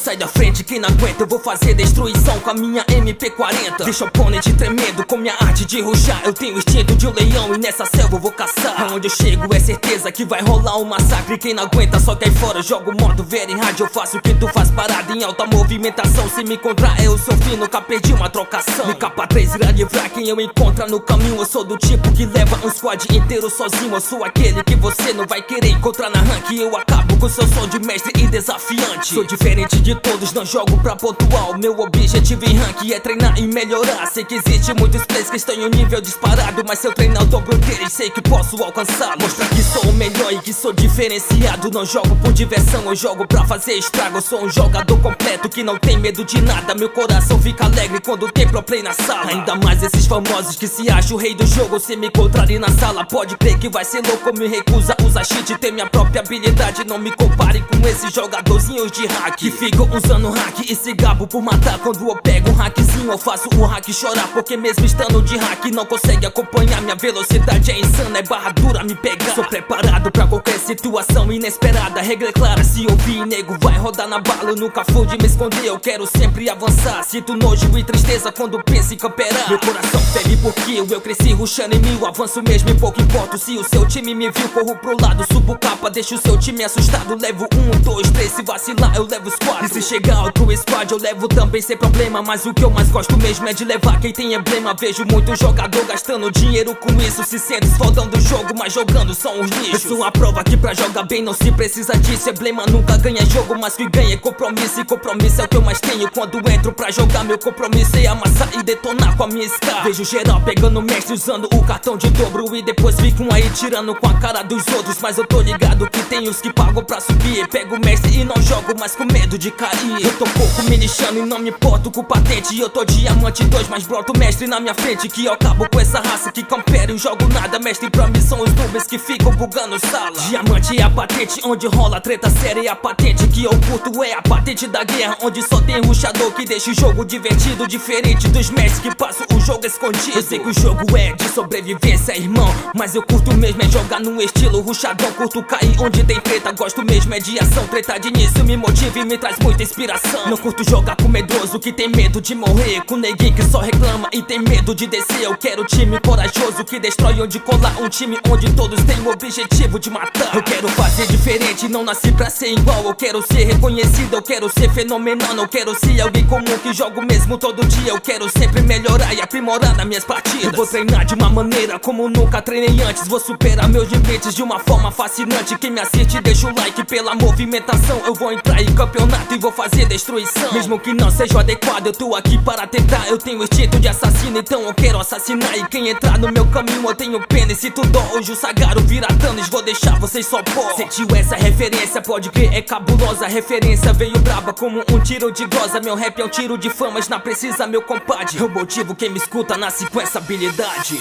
sai da frente, quem não aguenta eu vou fazer destruição com a minha MP40. Deixa o oponente tremendo com minha arte de ruxar. Eu tenho o instinto de um leão e nessa selva eu vou caçar. Aonde eu chego é certeza que vai rolar um massacre. Quem não aguenta só cai fora, jogo modo Very Hard. Eu faço o que tu faz parado em alta movimentação. Se me encontrar eu sou fim, nunca perdi uma trocação. Me capa 3 irá livrar quem eu encontrar no caminho. Eu sou do tipo que leva um squad inteiro sozinho. Eu sou aquele que você não vai querer encontrar na rank. Eu acabo com seu som de mestre e desafiante. Sou diferente de todos, não jogo pra pontual. Meu objetivo em rank é treinar e melhorar. Sei que existe muitos players que estão em um nível disparado, mas se eu treinar o dobro deles, sei que posso alcançá-lo. Mostrar que sou o melhor e que sou diferenciado. Não jogo por diversão, eu jogo pra fazer estrago. Eu sou um jogador completo que não tem medo de nada. Meu coração fica alegre quando tem pro play na sala. Ainda mais esses famosos que se acham o rei do jogo. Se me encontrarem na sala, pode crer que vai ser louco. Me recusa usar cheat, ter minha própria habilidade. Não me compare com esses jogadorzinhos de hack que ficam usando hack e se gabo por matar. Quando eu pego um hackzinho eu faço o hack chorar, porque mesmo estando de hack não consegue acompanhar. Minha velocidade é insana, é barra dura me pegar. Sou preparado pra qualquer situação inesperada. Regra é clara, se ouvir nego vai rodar na bala. Eu nunca fui de me esconder, eu quero sempre avançar. Sinto nojo e tristeza quando penso em camperar. Meu coração ferve porque eu cresci rushando em mil. Avanço mesmo e pouco importa se o seu time me viu. Corro pro lado, subo capa, deixo o seu time assustado. Levo 1, 2, 3, se vacilar eu levo os 4. E se chegar outro squad eu levo também sem problema. Mas o que eu mais gosto mesmo é de levar quem tem emblema. Vejo muito jogador gastando dinheiro com isso. Se sente esfaldando o jogo, mas jogando são os lixos. Eu sou a prova que pra jogar bem não se precisa disso. Emblema nunca ganha jogo, mas que ganha é compromisso. E compromisso é o que eu mais tenho quando entro pra jogar. Meu compromisso é amassar e detonar com a minha Scar. Vejo geral pegando mestre usando o cartão de dobro. E depois ficam aí tirando com a cara dos outros. Mas eu tô ligado que tem os que pagam pra subir. Pego o mestre e não jogo mais com medo de cair. Eu tô pouco me lixando e não me importo com patente. Eu tô diamante 2, mas broto mestre na minha frente. Que eu acabo com essa raça que campera e jogo nada. Mestre pra mim são os noobs que ficam bugando sala. Diamante é a patente onde rola treta séria. E a patente que eu curto é a patente da guerra, onde só tem rushador que deixa o jogo divertido. Diferente dos mestres que passam o jogo escondido. Eu sei que o jogo é de sobrevivência, irmão, mas eu curto mesmo é jogar no estilo rushadão. Curto cair onde tem treta, gosto mesmo é de ação. Treta de início me motiva e me traz muita inspiração. Não curto jogar com medroso que tem medo de morrer, com neguinho que só reclama e tem medo de descer. Eu quero time corajoso que destrói onde colar. Um time onde todos têm o objetivo de matar. Eu quero fazer diferente, não nasci pra ser igual. Eu quero ser reconhecido, eu quero ser fenomenal. Não quero ser alguém comum que jogo mesmo todo dia. Eu quero sempre melhorar e aprimorar nas minhas partidas. Eu vou treinar de uma maneira como nunca treinei antes. Vou superar meus limites de uma forma fascinante. Quem me assiste deixa o like pela movimentação. Eu vou entrar em campeonato e vou fazer destruição. Mesmo que não seja o adequado, eu tô aqui para tentar. Eu tenho instinto de assassino, então eu quero assassinar. E quem entrar no meu caminho eu tenho pena. E se tu dó, hoje o Sagaro vira Thanos, vou deixar vocês só pó. Sentiu essa referência, pode crer, é cabulosa. A referência veio braba como um tiro de glosa. Meu rap é um tiro de famas, não precisa meu compadre. Eu motivo quem me escuta, nasce com essa habilidade.